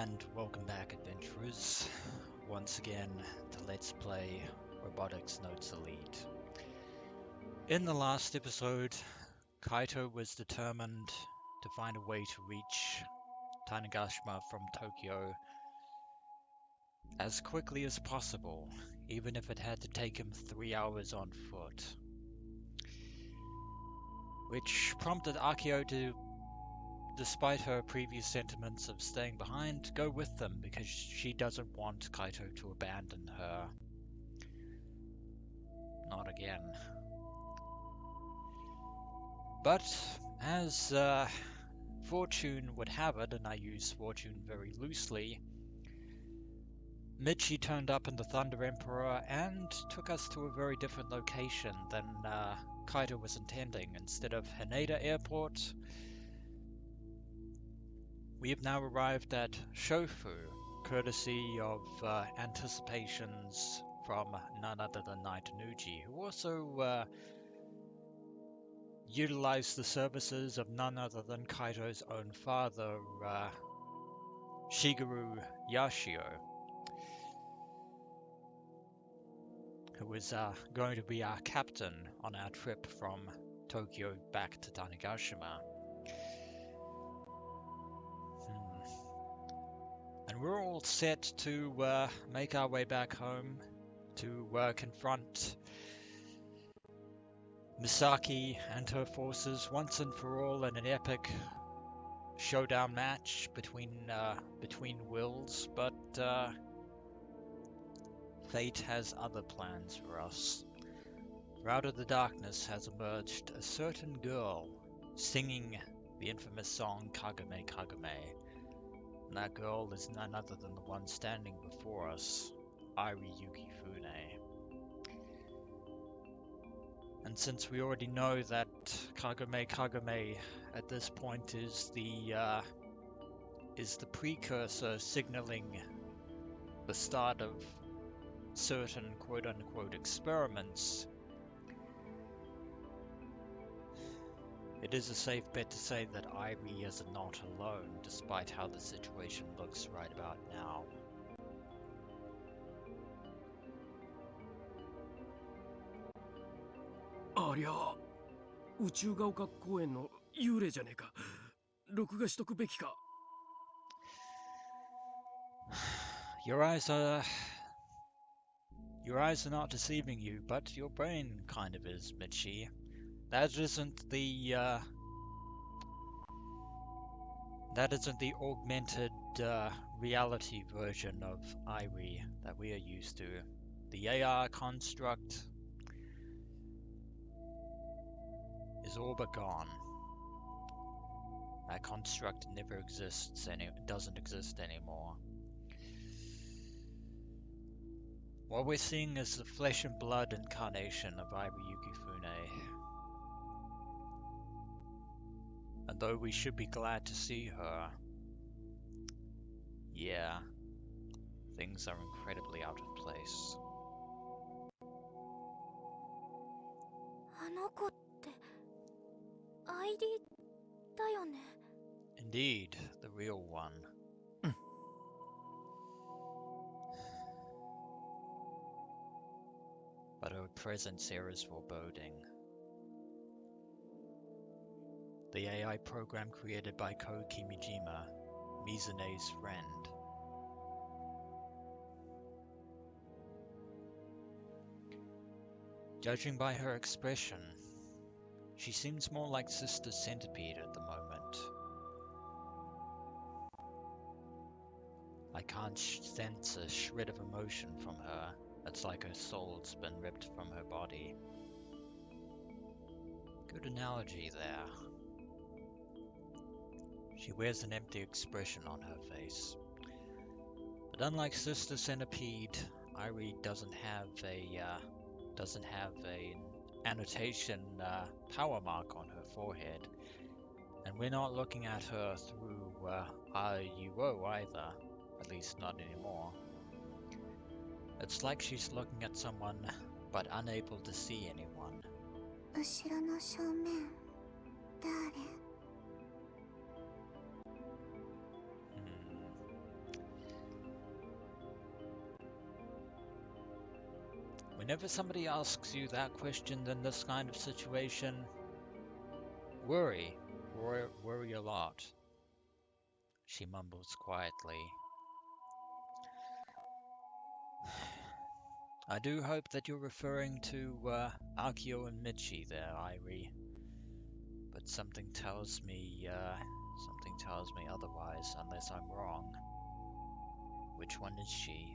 And welcome back, adventurers, once again to Let's Play Robotics Notes Elite. In the last episode, Kaito was determined to find a way to reach Tanegashima from Tokyo as quickly as possible, even if it had to take him 3 hours on foot. Which prompted Akio to, despite her previous sentiments of staying behind, go with them because she doesn't want Kaito to abandon her. Not again. But as fortune would have it, and I use fortune very loosely, Mitchie turned up in the Thunder Emperor and took us to a very different location than Kaito was intending. Instead of Haneda Airport, we have now arrived at Chofu, courtesy of anticipations from none other than Naitanuji, who also utilized the services of none other than Kaito's own father, Shigeru Yashio, who was going to be our captain on our trip from Tokyo back to Tanegashima. And we're all set to make our way back home to confront Misaki and her forces once and for all in an epic showdown match between wills, but fate has other plans for us. For out of the darkness has emerged a certain girl singing the infamous song Kagame Kagame. And that girl is none other than the one standing before us, Airi Yukifune. And since we already know that Kagame Kagame at this point is the precursor signaling the start of certain quote-unquote experiments, it is a safe bet to say that Airi is not alone, despite how the situation looks right about now. ありゃ、宇宙が丘公園の幽霊じゃねえか。録画しとくべきか。Your eyes are not deceiving you, but your brain kind of is, Mitchie. That isn't the augmented reality version of Airi that we are used to. The AR construct is all but gone. That construct never exists doesn't exist anymore. What we're seeing is the flesh and blood incarnation of Airi Yukifune. And though we should be glad to see her, yeah, things are incredibly out of place. あの子って、アイリだよね。 Indeed, the real one. But her presence here is foreboding. The AI program created by Ko Kimijima, Mizune's friend. Judging by her expression, she seems more like Sister Centipede at the moment. I can't sense a shred of emotion from her. It's like her soul's been ripped from her body. Good analogy there. She wears an empty expression on her face. But unlike Sister Centipede, Airi doesn't have an annotation power mark on her forehead. And we're not looking at her through RUO either. At least not anymore. It's like she's looking at someone, but unable to see anyone. 後ろの正面、誰？ Whenever somebody asks you that question in this kind of situation, worry. Worry a lot. She mumbles quietly. I do hope that you're referring to Akio and Mitchie there, Airi. But something tells me otherwise, unless I'm wrong. Which one is she?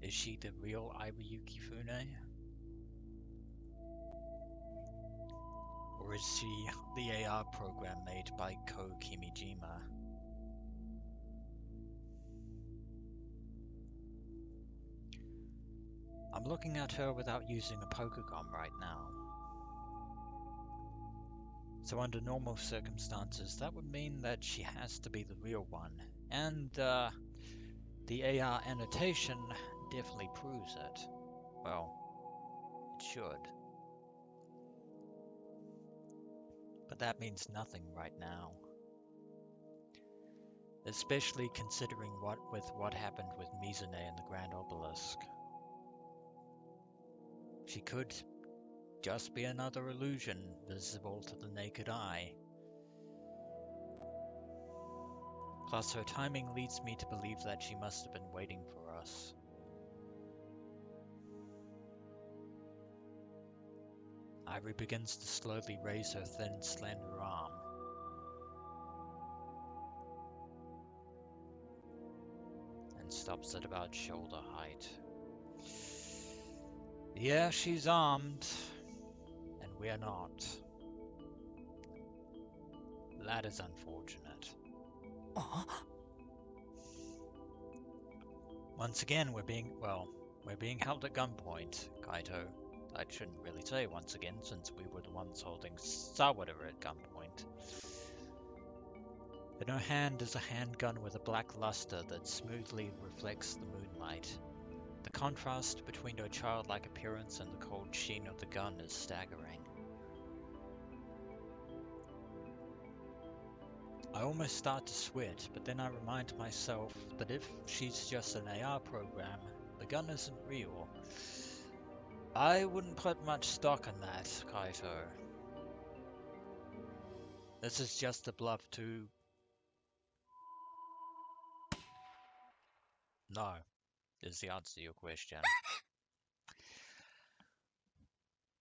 Is she the real Airi Yukifune? Or is she the AR program made by Ko Kimijima? I'm looking at her without using a poker gun right now. So under normal circumstances, that would mean that she has to be the real one. And the AR annotation definitely proves it. Well, it should. But that means nothing right now. Especially considering what happened with Mizune and the Grand Obelisk. She could just be another illusion visible to the naked eye. Plus, her timing leads me to believe that she must have been waiting for us. Airi begins to slowly raise her thin, slender arm. And stops at about shoulder height. Yeah, she's armed. And we're not. That is unfortunate. Once again, we're being held at gunpoint, Kaito. I shouldn't really say once again, since we were the ones holding Sawada at gunpoint. In her hand is a handgun with a black luster that smoothly reflects the moonlight. The contrast between her childlike appearance and the cold sheen of the gun is staggering. I almost start to sweat, but then I remind myself that if she's just an AR program, the gun isn't real. I wouldn't put much stock in that, Kaito. This is just a bluff to... No, is the answer to your question.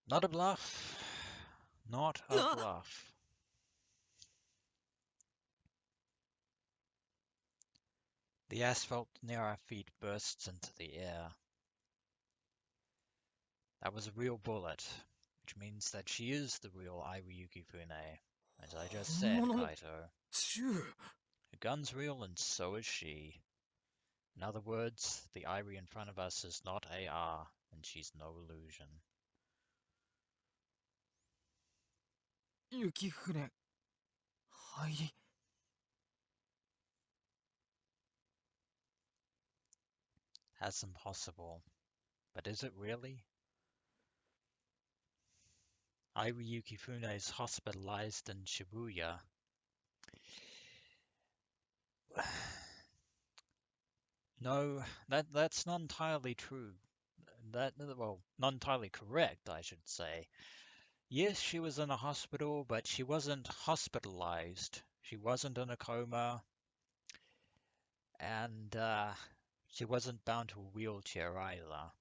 Not a bluff. Not a bluff. The asphalt near our feet bursts into the air. That was a real bullet, which means that she is the real Airi Yukifune. As I just said, Kaito. Her gun's real and so is she. In other words, the Airi in front of us is not AR, and she's no illusion. Yukifune. Airi. That's impossible. But is it really? Airi Yukifune is hospitalized in Shibuya. No, that's not entirely true. Not entirely correct, I should say. Yes, she was in a hospital, but she wasn't hospitalized. She wasn't in a coma, and she wasn't bound to a wheelchair either.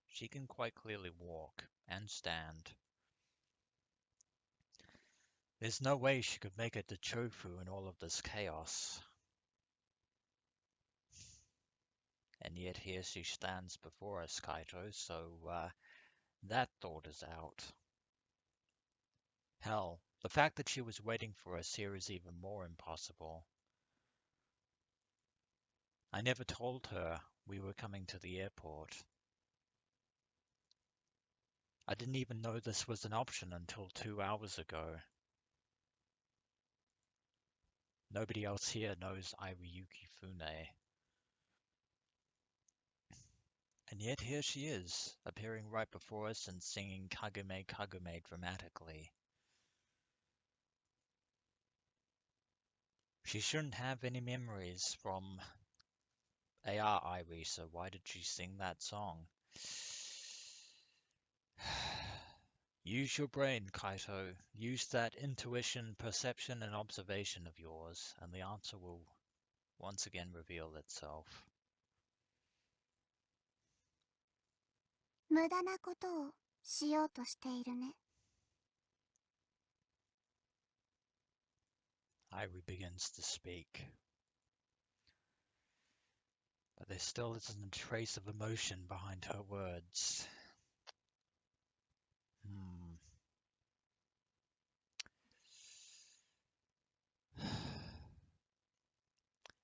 She can quite clearly walk and stand. There's no way she could make it to Chofu in all of this chaos. And yet here she stands before us, Kaito, so that thought is out. Hell, the fact that she was waiting for us here is even more impossible. I never told her we were coming to the airport. I didn't even know this was an option until 2 hours ago. Nobody else here knows Airi Yukifune. And yet here she is, appearing right before us and singing Kagome Kagome dramatically. She shouldn't have any memories from AR Airi, so why did she sing that song? Use your brain, Kaito. Use that intuition, perception, and observation of yours, and the answer will once again reveal itself. 無駄なことをしようとしているね。Airi begins to speak, but there still isn't a trace of emotion behind her words.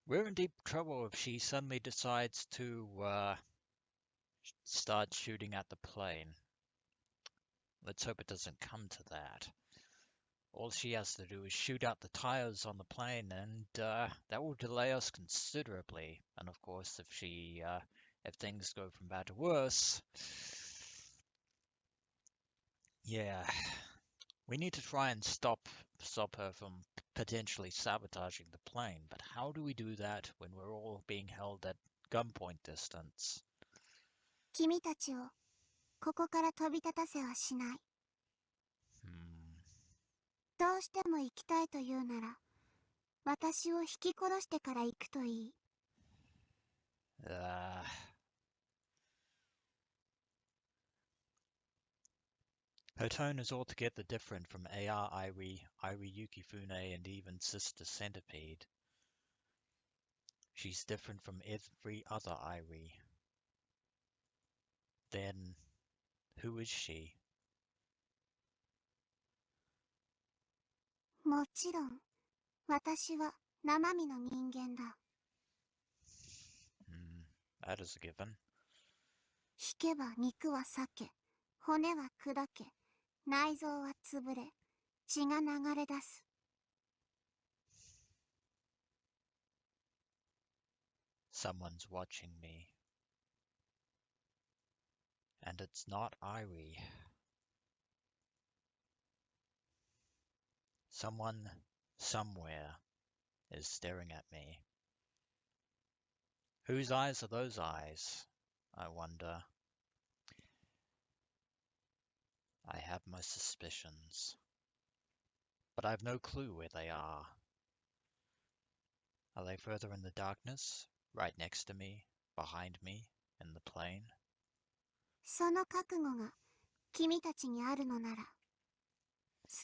We're in deep trouble if she suddenly decides to start shooting at the plane. Let's hope it doesn't come to that. All she has to do is shoot out the tires on the plane, and that will delay us considerably. And of course, if things go from bad to worse, yeah, we need to try and stop her from potentially sabotaging the plane. But how do we do that when we're all being held at gunpoint distance? 君たちをここから飛び立たせはしない。どうしても行きたいというなら、私を引き殺してから行くといい。Her tone is altogether different from AR Airi, Airi Yukifune, and even Sister Centipede. She's different from every other Airi. Then, who is she? もちろん、私は生身の人間だ。That is a given. 引けば肉は裂け、骨は砕け、内臓は潰れ、血が流れ出す。Someone's watching me. And it's not Airi. Someone, somewhere, is staring at me. Whose eyes are those eyes? I wonder. I have my suspicions. But I have no clue where they are. Are they further in the darkness? Right next to me? Behind me? In the plane? その覚悟が君たちにあるのなら、好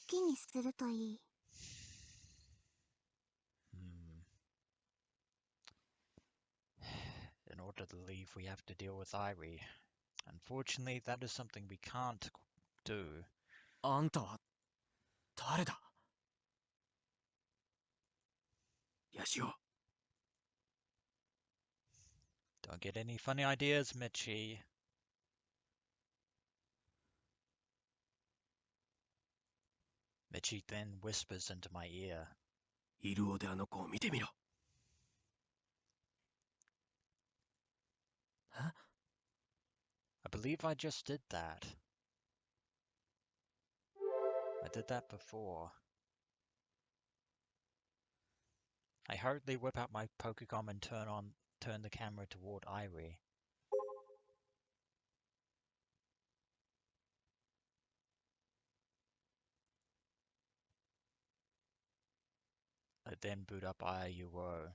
きにするといい。In order to leave, we have to deal with Airi. Unfortunately, that is something we can't do. あんたは誰だ？ヤシオ。Don't get any funny ideas, Mitchie. Mitchie then whispers into my ear. イルオであの子を見てみろ。I believe I just did that. I did that before. I hurriedly whip out my Pokecom and turn the camera toward Airi. I then boot up IUO.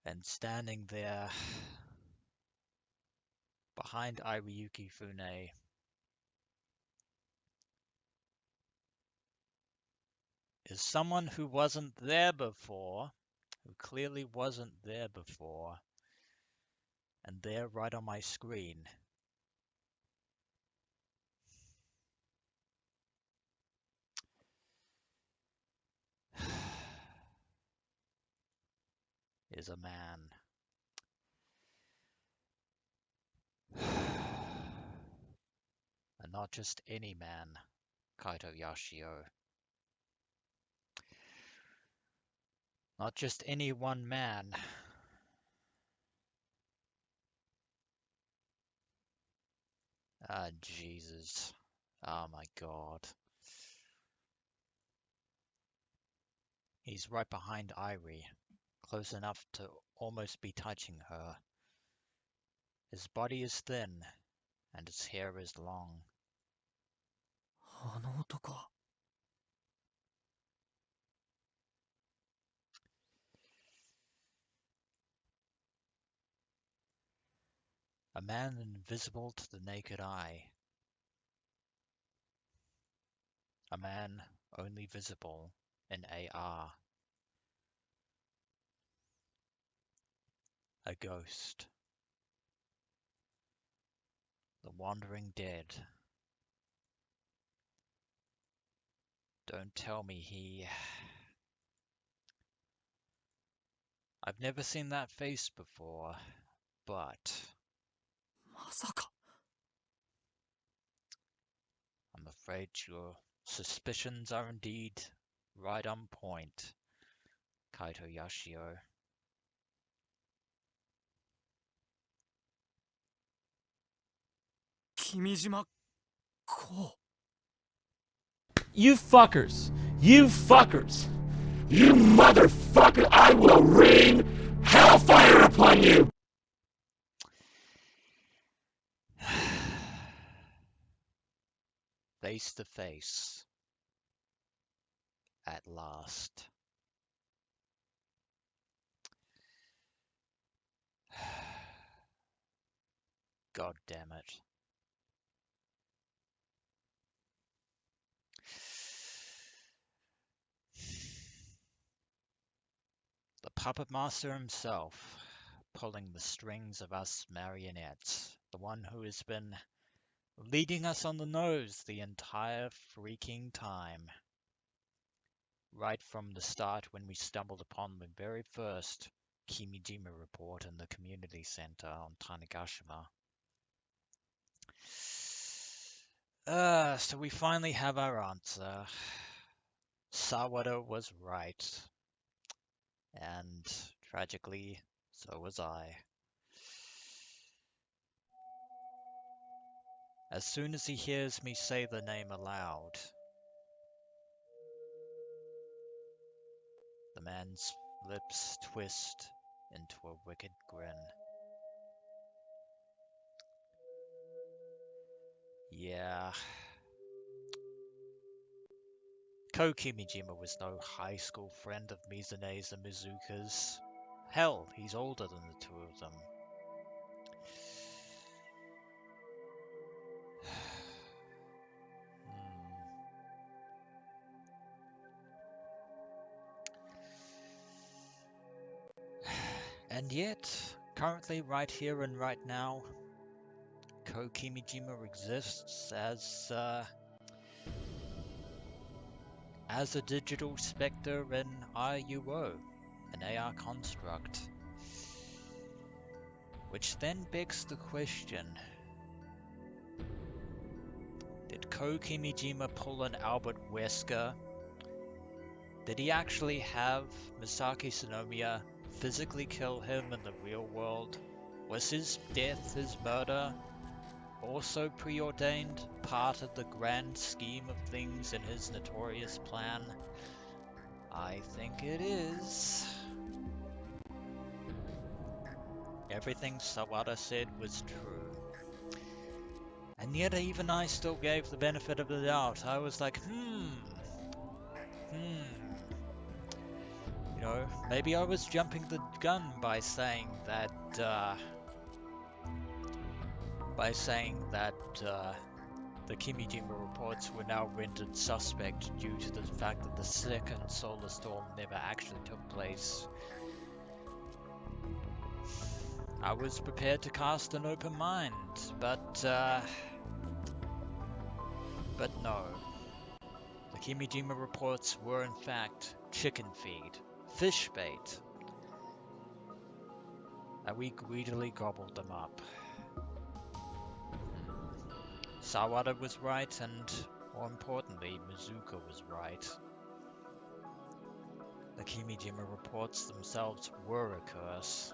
And standing there behind Airi Yukifune is someone who wasn't there before, who clearly wasn't there before, and there right on my screen. Is a man. And not just any man, Kaito Yashio. Not just any one man. Ah, Jesus. Oh my God. He's right behind Airi, close enough to almost be touching her. His body is thin, and his hair is long. あの男。A man invisible to the naked eye. A man only visible in AR. A ghost. The wandering dead. Don't tell me he... I've never seen that face before, but まさか。 I'm afraid your suspicions are indeed right on point, Kaito Yashio. 君島こう。 You fuckers! You fuckers! You motherfucker! I will rain hellfire upon you! Face to face. At last. God damn it. The puppet master himself, pulling the strings of us marionettes, the one who has been leading us on the nose the entire freaking time. Right from the start when we stumbled upon the very first Kimijima report in the community center on Tanegashima. So we finally have our answer. Sawada was right. And tragically, so was I. As soon as he hears me say the name aloud, the man's lips twist into a wicked grin. Yeah. Ko Kimijima was no high school friend of Mizune's and Mizuka's. Hell, he's older than the two of them. And yet, currently right here and right now, Ko Kimijima exists as a digital spectre in IUO, an AR construct. Which then begs the question, did Ko Kimijima pull an Albert Wesker? Did he actually have Misaki Tsunomiya physically kill him in the real world? Was his death, his murder, also preordained, part of the grand scheme of things in his notorious plan? I think it is. Everything Sawada said was true. And yet even I still gave the benefit of the doubt. I was like, You know, maybe I was jumping the gun by saying that, the Kimijima reports were now rendered suspect due to the fact that the second solar storm never actually took place. I was prepared to cast an open mind, but no. The Kimijima reports were in fact chicken feed, fish bait, and we greedily gobbled them up. Sawada was right, and more importantly, Mizuka was right. The Kimijima reports themselves were a curse,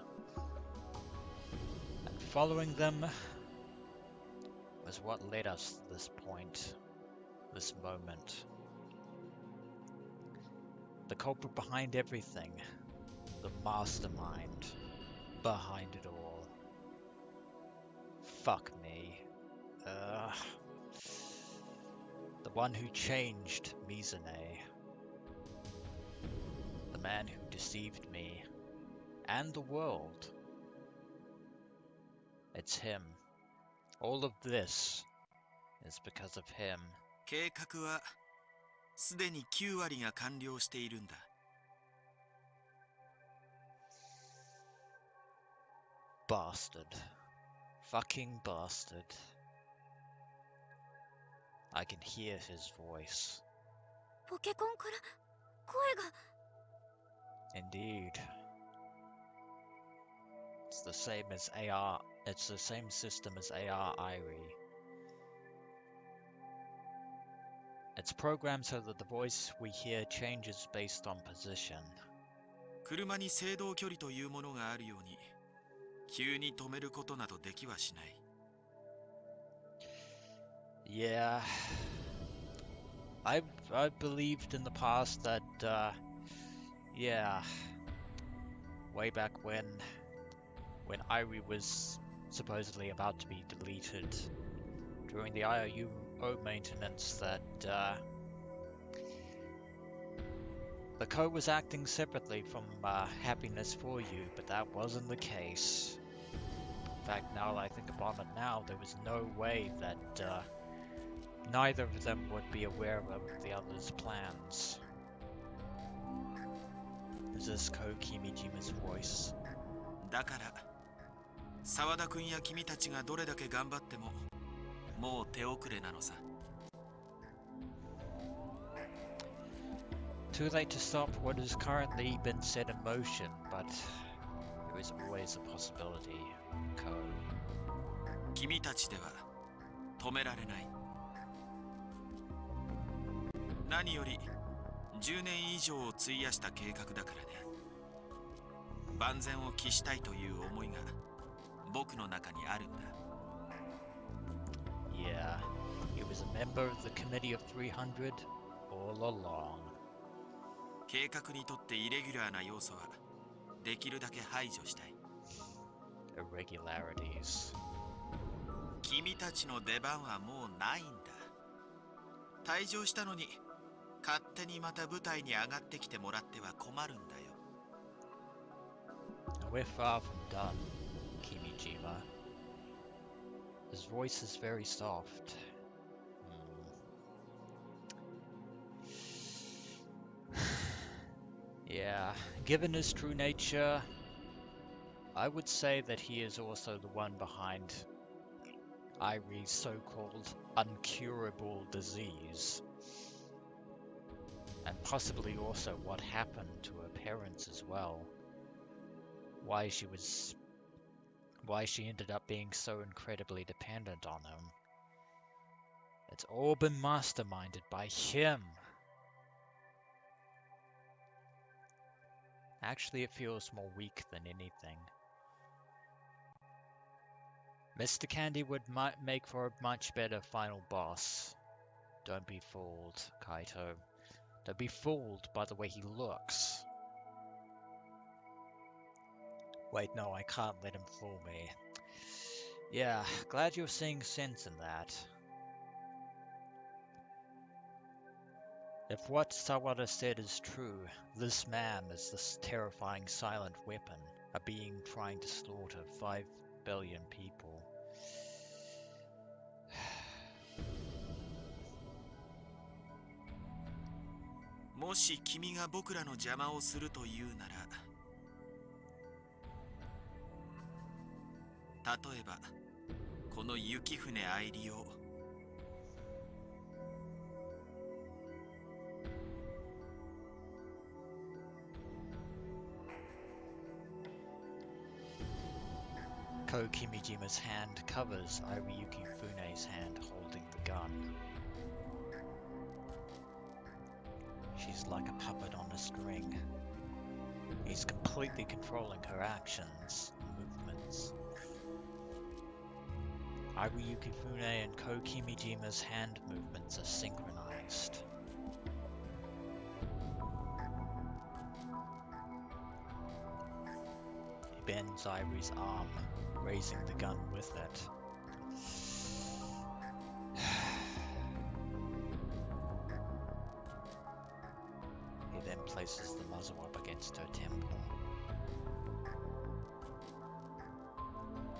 and following them was what led us to this point, this moment. The culprit behind everything. The mastermind behind it all. Fuck me. The one who changed Mizune. The man who deceived me. And the world. It's him. All of this is because of him. 計画はすでに9割が完了しているんだ。Bastard. Fucking bastard. I can hear his voice. ポケコンから声が。 Indeed. It's the same as AR. It's the same system as AR Airi. It's programmed so that the voice we hear changes based on position. 車に制動距離というものがあるように、急に止めることなどできはしない。 Yeah. I've believed in the past that, yeah, way back when Airi was supposedly about to be deleted during the IOU maintenance, that the code was acting separately from Happiness for You, but that wasn't the case. In fact, now that I think about it now, there was no way that neither of them would be aware of the other's plans. Is this Ko Kimijima's voice? だから、沢田君や君たちがどれだけ頑張っても、もう手遅れなのさ。 Too late to stop what has currently been set in motion, but there is always a possibility, Ko. 君たちでは止められない。何より10年以上を費やした計画だからね。万全を期したいという思いが僕の中にあるんだ。 Yeah, he was a member of the Committee of 300 all along. 計画にとってイレギュラーな要素はできるだけ排除したい。 Irregularities. 君たちの出番はもうないんだ。退場したのに勝手にまた舞台に上がってきてもらっては困るんだよ。 We're far from done, Kimijima. His voice is very soft. Yeah, given his true nature, I would say that he is also the one behind Airi's so-called uncurable disease. And possibly also what happened to her parents as well. Why she ended up being so incredibly dependent on him. It's all been masterminded by him. Actually, it feels more weak than anything. Mr. Candy would make for a much better final boss. Don't be fooled, Kaito. Don't be fooled by the way he looks. Wait, no, I can't let him fool me. Yeah, glad you're seeing sense in that. If what Sawada said is true, this man is this terrifying silent weapon, a being trying to slaughter 5 billion people. もし君が僕らの邪魔をするというなら、例えばこの雪船愛理を Ko Kimijima's hand covers Airi Yukifune's hand holding the gun. She's like a puppet on a string. He's completely controlling her actions and movements. Airi Yukifune and Ko Kimijima's hand movements are synchronized. bends Airi's arm, raising the gun with it. He then places the muzzle up against her temple.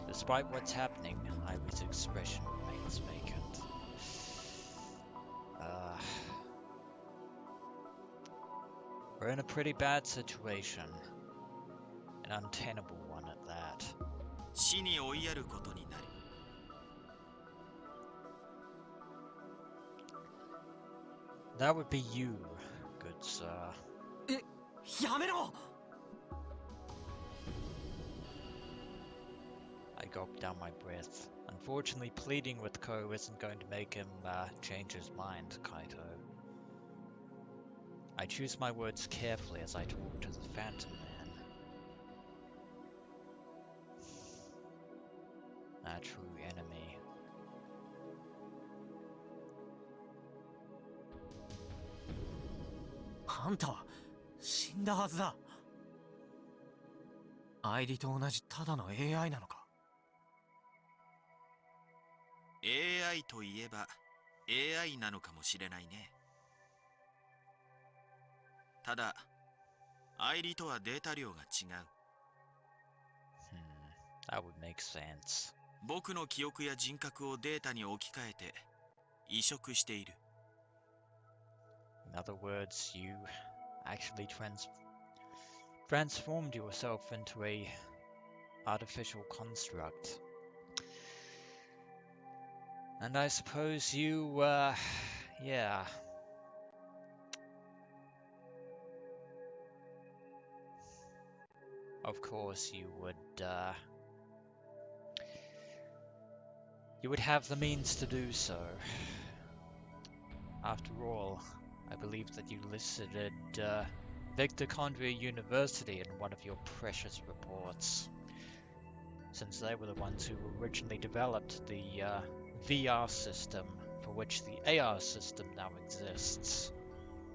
Despite what's happening, Airi's expression remains vacant. We're in a pretty bad situation. An untenable one at that. 死に追いやることになる。 That would be you, good sir. やめろ I gulped down my breath. Unfortunately, pleading with Ko isn't going to make him change his mind, Kaito. I choose my words carefully as I talk to the Phantom Man. Our true enemy. あんたは死んだはずだ。アイリと同じただの AI なのか。 AI といえば AI なのかもしれないね。ただ、アイリとはデータ量が違う。That would make sense. 僕の記憶や人格をデータに置き換えて移植している。 In other words, you actually transformed yourself into a artificial construct. And I suppose you, yeah. Of course you would have the means to do so. After all, I believe that you listed Victor Condria University in one of your precious reports, since they were the ones who originally developed the VR system for which the AR system now exists.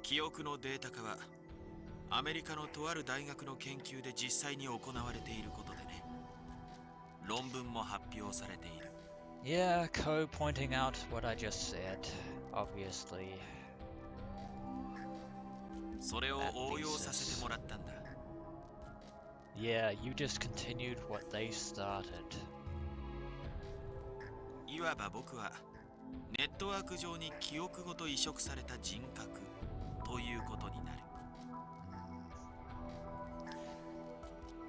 記憶のデータ化はアメリカのとある大学の研究で実際に行われていることでね。論文も発表されている。 Yeah, Ko pointing out what I just said, obviously. それを応用させてもらったんだ。 Yeah, you just continued what they started. いわば僕はネットワーク上に記憶ごと移植された人格ということになる。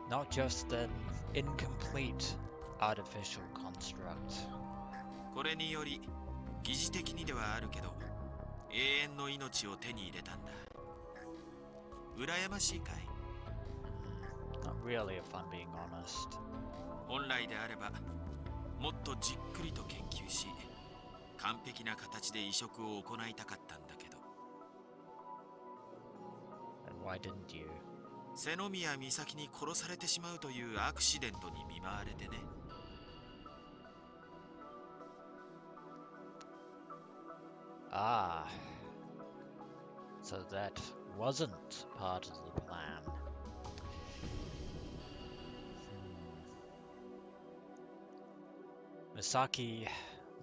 Not just an incomplete artificial construct. これにより疑似的にではあるけど永遠の命を手に入れたんだ。羨ましいかい？ Not really, if I'm being honest. 本来であればもっとじっくりと研究し完璧な形で移植を行いたかったんだけど。 And why didn't you? 瀬宮美咲に殺されてしまうというアクシデントに見舞われてね。 Ah. So that wasn't part of the plan. Misaki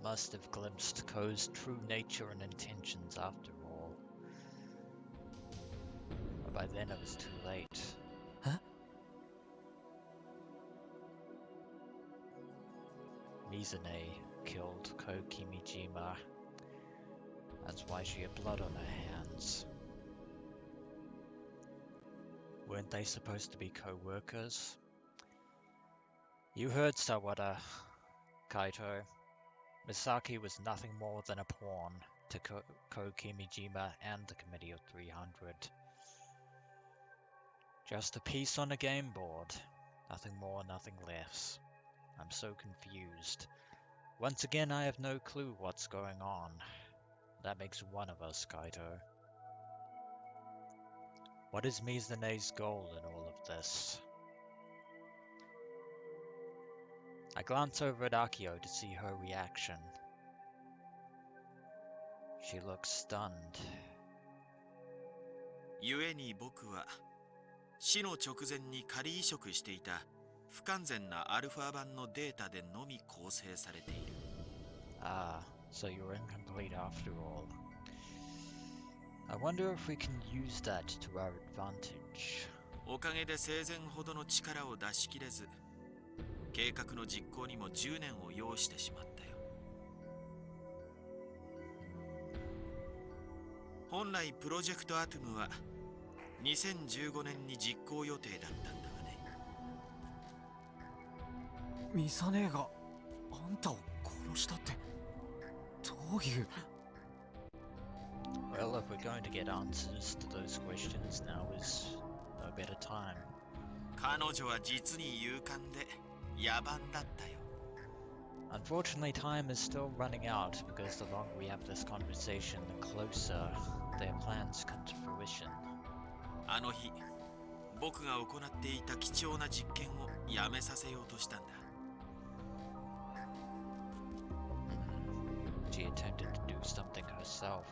must have glimpsed Ko's true nature and intentions after all. But by then it was too late. Huh? Mizune killed Ko Kimijima. That's why she had blood on her hands. Weren't they supposed to be co-workers? You heard Sawada, Kaito. Misaki was nothing more than a pawn to Ko Kimijima and the Committee of 300. Just a piece on a game board. Nothing more, nothing less. I'm so confused. Once again, I have no clue what's going on. That makes one of us, Kaito. What is Mizune's goal in all of this? I glance over at Akio to see her reaction. She looks stunned. 故に僕は死の直前に仮移植していた不完全なアルファ版のデータでのみ構成されている。Ah, so you're incomplete after all. I wonder if we can use that to our advantage. おかげで生前ほどの力を出し切れず、計画の実行にも10年を要してしまったよ。本来プロジェクトアトムは2015年に実行予定だったんだがね。ミサ姉があんたを殺したってどういう。 Well, if we're going to get answers to those questions, now is no better time. 彼女は実に勇敢で野蛮だったよ。Unfortunately, time is still running out because the longer we have this conversation, the closer their plans come to fruition. あの日、僕が行っていた貴重な実験をやめさせようとしたんだ。She attempted to do something herself.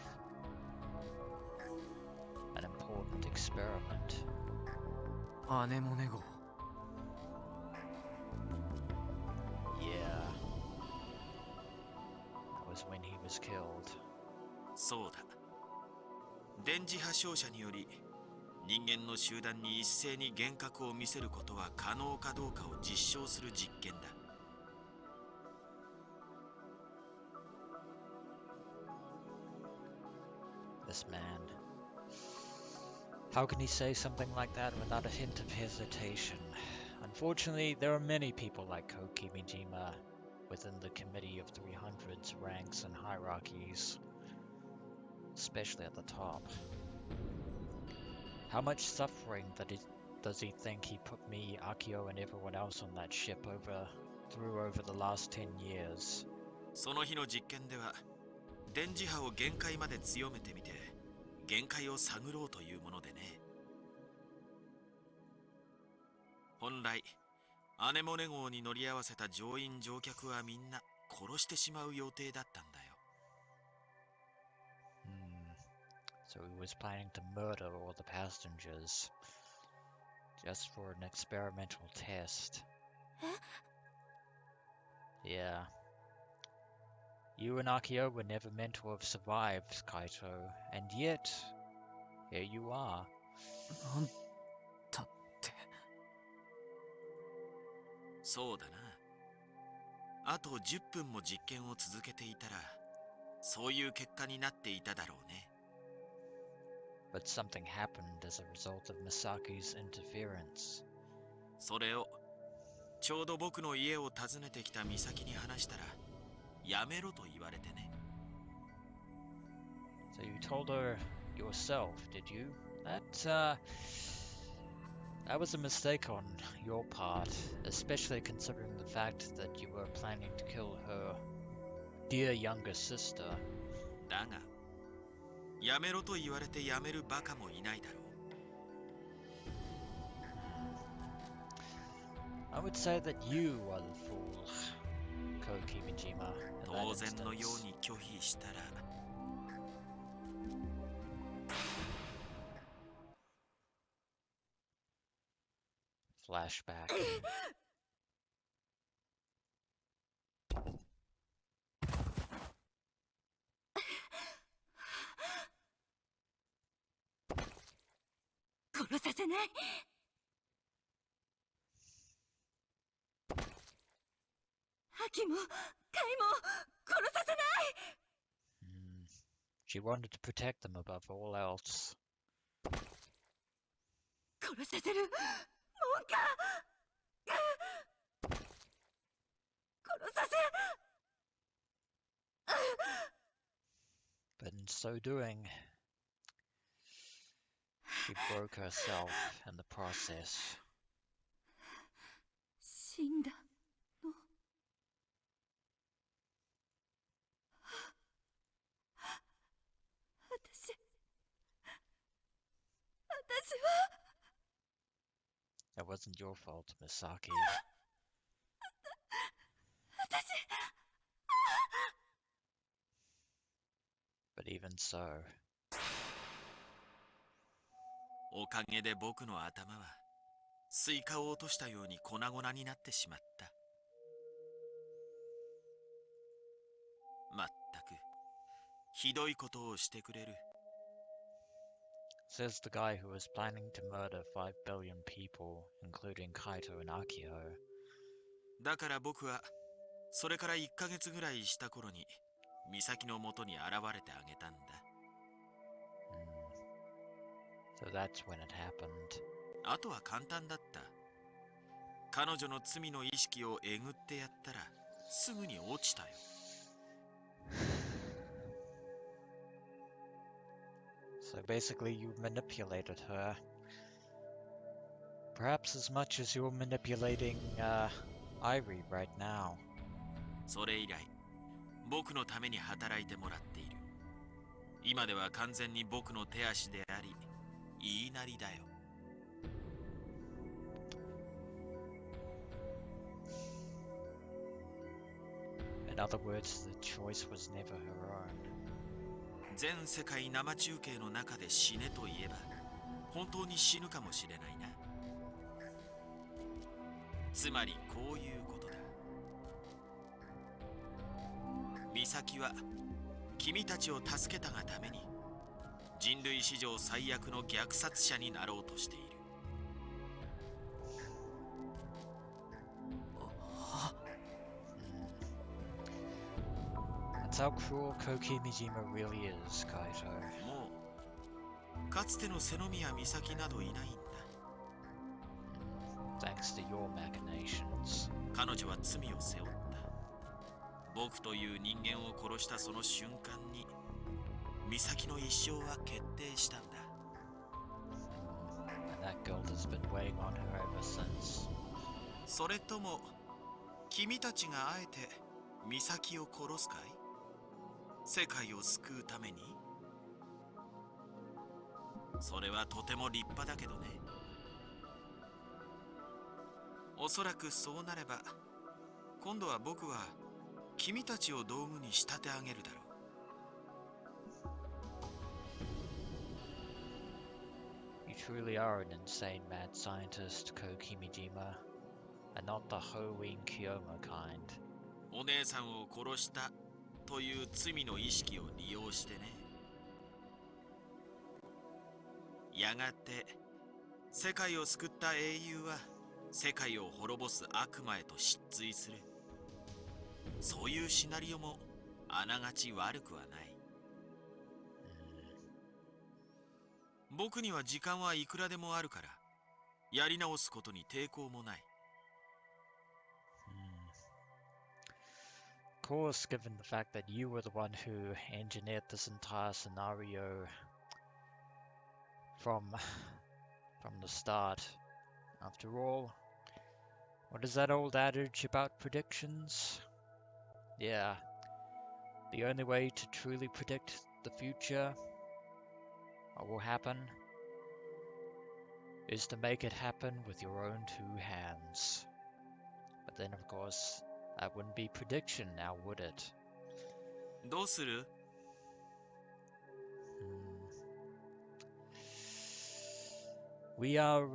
An important experiment. アネモネ号。 Yeah. That was when he was killed. そうだ。電磁波照射により人間の集団に一斉に幻覚を見せることは可能かどうかを実証する実験だ。This man. How can he say something like that without a hint of hesitation? Unfortunately, there are many people like Koki Mijima within the Committee of 300's ranks and hierarchies, especially at the top. How much suffering does he think he put me, Akio, and everyone else on that ship through over the last 10 years? その日の実験では電磁波を限界まで強めてみて限界を探ろうというものでね。本来アネモネ号に乗り合わせた乗員乗客はみんな殺してしまう予定だったんだよ。So he was planning to murder all the passengers just for an experimental test. Yeah. You and Akio were never meant to have survived, Kaito, and yet, here you are. なんだって。そうだな。あと10分も実験を続けていたらそういう結果になっていただろうね。But something happened as a result of Misaki's interference. それをちょうど僕の家を訪ねてきた美咲に話したらやめろと言われてね。So you told her yourself, did you? That was a mistake on your part, especially considering the fact that you were planning to kill her dear younger sister. だがやめろと言われてやめるバカもいないだろう。I would say that you are the fool, Koki Mijima. 当然のように拒否したら Flashback. 殺させない。秋もカイも殺させない。She wanted to protect them above all else. 殺させるもんか。殺させ。But in so doing, she broke herself in the process. 死んだの。私は That wasn't your fault, Misaki. 私 But even so, おかげで僕の頭はスイカを落としたように粉々になってしまった。まったくひどいことをしてくれる。Says the guy who was planning to murder 5 billion people, including Kaito and Akio. だから僕はそれから1ヶ月ぐらいした頃に美咲の元に現れてあげたんだ。So that's when it happened. あとは簡単だった。彼女の罪の意識をえぐってやったらすぐに落ちたよ。So basically you manipulated her. Perhaps as much as you're manipulating, Airi right now. それ以来僕のために働いてもらっている。今では完全に僕の手足であり言いなりだよ。In other words, the choice was never her own. 全世界生中継の中で死ねと言えば本当に死ぬかもしれないな。つまりこういうことだ。美咲は君たちを助けたがために人類史上最悪の虐殺者になろうとしている。That's how cruel Kokimijima really is, Kaito. もうかつての瀬宮美咲などいないんだ。Thanks to your machinations. 彼女は罪を背負った。僕という人間を殺したその瞬間に美咲の一生は決定したんだ。And that guilt has been weighing on her ever since. それとも君たちがあえて美咲を殺すかい？世界を救うために？それはとても立派だけどね。おそらくそうなれば今度は僕は君たちを道具に仕立て上げるだろう。 You truly are an insane mad scientist, Kokimijima, and not the Hoenn Kiyoma kind. お姉さんを殺したという罪の意識を利用してね。やがて世界を救った英雄は世界を滅ぼす悪魔へと失墜する。そういうシナリオもあながち悪くはない。僕には時間はいくらでもあるからやり直すことに抵抗もない。Of course, given the fact that you were the one who engineered this entire scenario from the start. After all, what is that old adage about predictions? Yeah, the only way to truly predict the future, what will happen, is to make it happen with your own two hands. But then, of course, that wouldn't be prediction now, would it? どうする？ We are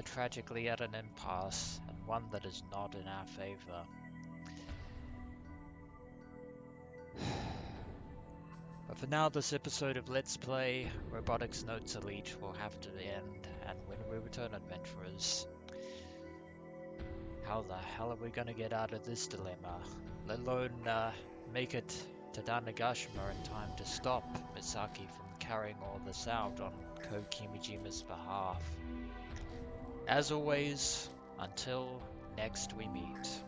tragically at an impasse, and one that is not in our favor. But for now, this episode of Let's Play Robotics Notes Elite will have to end, and when we return, adventurers, how the hell are we gonna get out of this dilemma? Let alone make it to Tanegashima in time to stop Misaki from carrying all this out on Kokimijima's behalf. As always, until next we meet.